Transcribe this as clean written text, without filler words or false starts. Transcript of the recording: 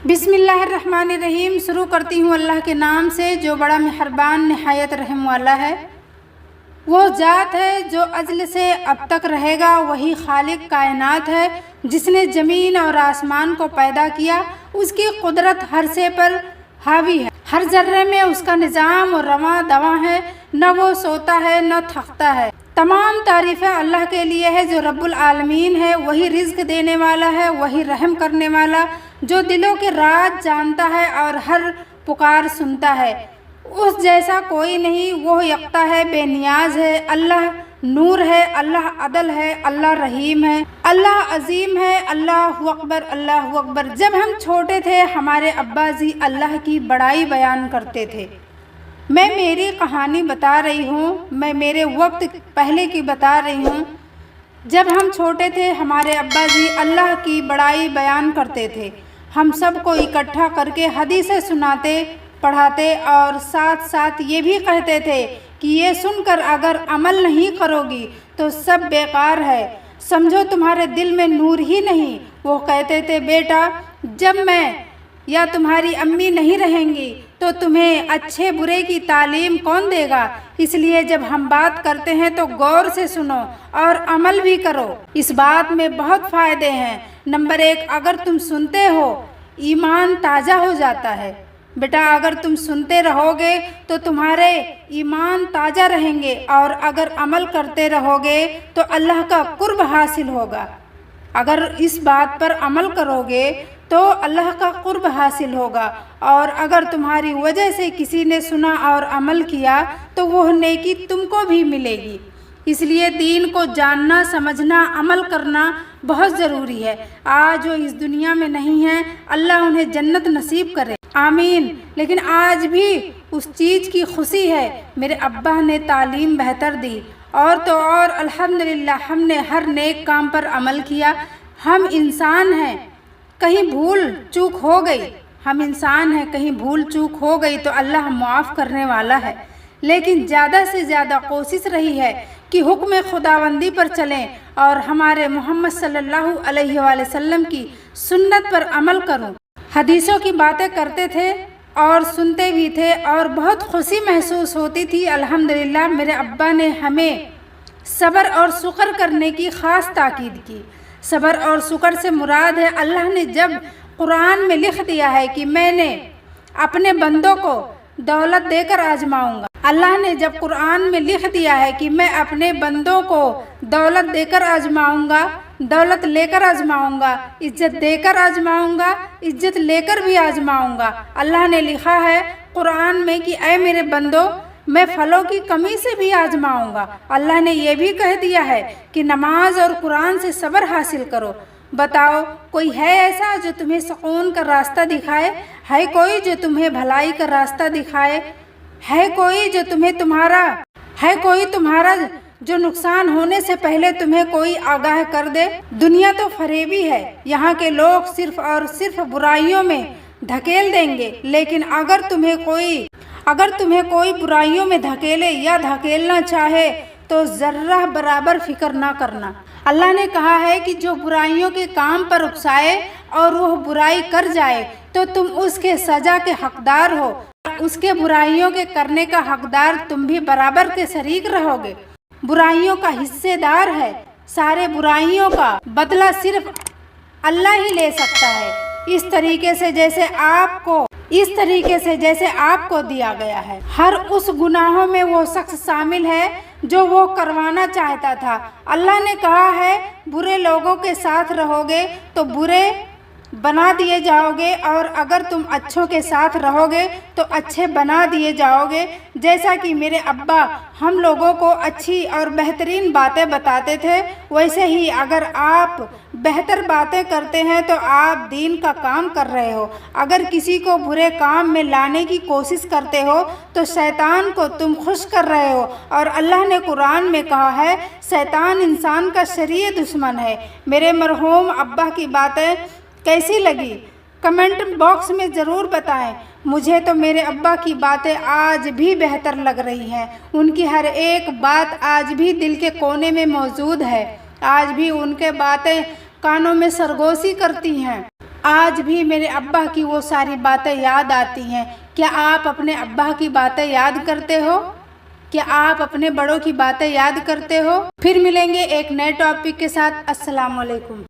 بسم اللہ الرحمن الرحیم۔ شروع کرتی ہوں اللہ کے نام سے جو بڑا مہربان نہایت رحم والا ہے۔ وہ ذات ہے جو ازل سے اب تک رہے گا، وہی خالق کائنات ہے جس نے زمین اور آسمان کو پیدا کیا۔ اس کی قدرت ہر شے پر حاوی ہے، ہر ذرے میں اس کا نظام اور رواں دواں ہے، نہ وہ سوتا ہے نہ تھکتا ہے۔ تمام تعریفیں اللہ کے لیے ہے جو رب العالمین ہے، وہی رزق دینے والا ہے، وہی رحم کرنے والا، جو دلوں کے راز جانتا ہے اور ہر پکار سنتا ہے۔ اس جیسا کوئی نہیں، وہ یکتا ہے، بے نیاز ہے۔ اللہ نور ہے، اللہ عدل ہے، اللہ رحیم ہے، اللہ عظیم ہے۔ اللہ اکبر، اللہ اکبر۔ جب ہم چھوٹے تھے ہمارے ابا جی اللہ کی بڑائی بیان کرتے تھے۔ میں میری کہانی بتا رہی ہوں، میں میرے وقت پہلے کی بتا رہی ہوں۔ جب ہم چھوٹے تھے ہمارے ابا جی اللہ کی بڑائی بیان کرتے تھے۔ ہم سب کو اکٹھا کر کے حدیثیں سناتے، پڑھاتے اور ساتھ ساتھ یہ بھی کہتے تھے کہ یہ سن کر اگر عمل نہیں کرو گی تو سب بیکار ہے، سمجھو تمہارے دل میں نور ہی نہیں۔ وہ کہتے تھے بیٹا جب میں یا تمہاری امی نہیں رہیں گی تو تمہیں اچھے برے کی تعلیم کون دے گا؟ اس لیے جب ہم بات کرتے ہیں تو غور سے سنو اور عمل بھی کرو۔ اس بات میں بہت فائدے ہیں۔ نمبر 1، اگر تم سنتے ہو ایمان تازہ ہو جاتا ہے۔ بیٹا اگر تم سنتے رہو گے تو تمہارے ایمان تازہ رہیں گے، اور اگر عمل کرتے رہو گے تو اللہ کا قرب حاصل ہوگا۔ اگر اس بات پر عمل کرو گے تو اللہ کا قرب حاصل ہوگا، اور اگر تمہاری وجہ سے کسی نے سنا اور عمل کیا تو وہ نیکی تم کو بھی ملے گی۔ اس لیے دین کو جاننا، سمجھنا، عمل کرنا بہت ضروری ہے۔ آج وہ اس دنیا میں نہیں ہیں، اللہ انہیں جنت نصیب کرے، آمین۔ لیکن آج بھی اس چیز کی خوشی ہے میرے ابا نے تعلیم بہتر دی، اور تو اور الحمدللہ ہم نے ہر نیک کام پر عمل کیا۔ ہم انسان ہیں، کہیں بھول چوک ہو گئی، ہم انسان ہیں، کہیں بھول چوک ہو گئی تو اللہ معاف کرنے والا ہے، لیکن زیادہ سے زیادہ کوشش رہی ہے کہ حکم خداوندی پر چلیں اور ہمارے محمد صلی اللہ علیہ وآلہ وسلم کی سنت پر عمل کروں۔ حدیثوں کی باتیں کرتے تھے اور سنتے بھی تھے اور بہت خوشی محسوس ہوتی تھی۔ الحمدللہ میرے ابا نے ہمیں صبر اور شکر کرنے کی خاص تاکید کی۔ صبر اور شکر سے مراد ہے اللہ نے جب قرآن میں لکھ دیا ہے کہ میں نے اپنے بندوں کو دولت دے کر آزماؤں گا، اللہ نے جب قرآن میں لکھ دیا ہے کہ میں اپنے بندوں کو دولت دے کر آزماؤں گا، دولت لے کر آزماؤں گا، عزت دے کر آزماؤں گا، عزت لے کر بھی آزماؤں گا۔ اللہ نے لکھا ہے قرآن میں کہ اے میرے بندو میں پھلوں کی کمی سے بھی آزماؤں گا۔ اللہ نے یہ بھی کہہ دیا ہے کہ نماز اور قرآن سے صبر حاصل کرو۔ بتاؤ کوئی ہے ایسا جو تمہیں سکون کا راستہ دکھائے؟ ہے کوئی جو تمہیں بھلائی کا راستہ دکھائے؟ ہے کوئی تمہارا جو نقصان ہونے سے پہلے تمہیں کوئی آگاہ کر دے؟ دنیا تو فریبی ہے، یہاں کے لوگ صرف اور صرف برائیوں میں دھکیل دیں گے، لیکن اگر تمہیں کوئی برائیوں میں دھکیلے یا دھکیلنا چاہے تو ذرہ برابر فکر نہ کرنا۔ اللہ نے کہا ہے کہ جو برائیوں کے کام پر اکسائے اور وہ برائی کر جائے تو تم اس کے سزا کے حقدار ہو، اس کے برائیوں کے کرنے کا حقدار تم بھی برابر کے شریک رہو گے، برائیوں کا حصے دار ہے۔ سارے برائیوں کا بدلہ صرف اللہ ہی لے سکتا ہے، اس طریقے سے جیسے آپ کو دیا گیا ہے۔ ہر اس گناہوں میں وہ شخص شامل ہے جو وہ کروانا چاہتا تھا۔ اللہ نے کہا ہے برے لوگوں کے ساتھ رہو گے تو برے بنا دیے جاؤ گے، اور اگر تم اچھوں کے ساتھ رہو گے تو اچھے بنا دیے جاؤ گے۔ جیسا کہ میرے ابا ہم لوگوں کو اچھی اور بہترین باتیں بتاتے تھے، ویسے ہی اگر آپ بہتر باتیں کرتے ہیں تو آپ دین کا کام کر رہے ہو۔ اگر کسی کو برے کام میں لانے کی کوشش کرتے ہو تو شیطان کو تم خوش کر رہے ہو، اور اللہ نے قرآن میں کہا ہے شیطان انسان کا شرعی دشمن ہے۔ میرے مرحوم ابا کی باتیں کیسی لگی کمنٹ باکس میں ضرور بتائیں۔ مجھے تو میرے ابا کی باتیں آج بھی بہتر لگ رہی ہیں، ان کی ہر ایک بات آج بھی دل کے کونے میں موجود ہے، آج بھی ان کے باتیں کانوں میں سرگوشی کرتی ہیں۔ آج بھی میرے ابا کی وہ ساری باتیں یاد آتی ہیں۔ کیا آپ اپنے ابا کی باتیں یاد کرتے ہو؟ کیا آپ اپنے بڑوں کی باتیں یاد کرتے ہو؟ پھر ملیں گے ایک نئے ٹاپک کے ساتھ۔ السلام علیکم۔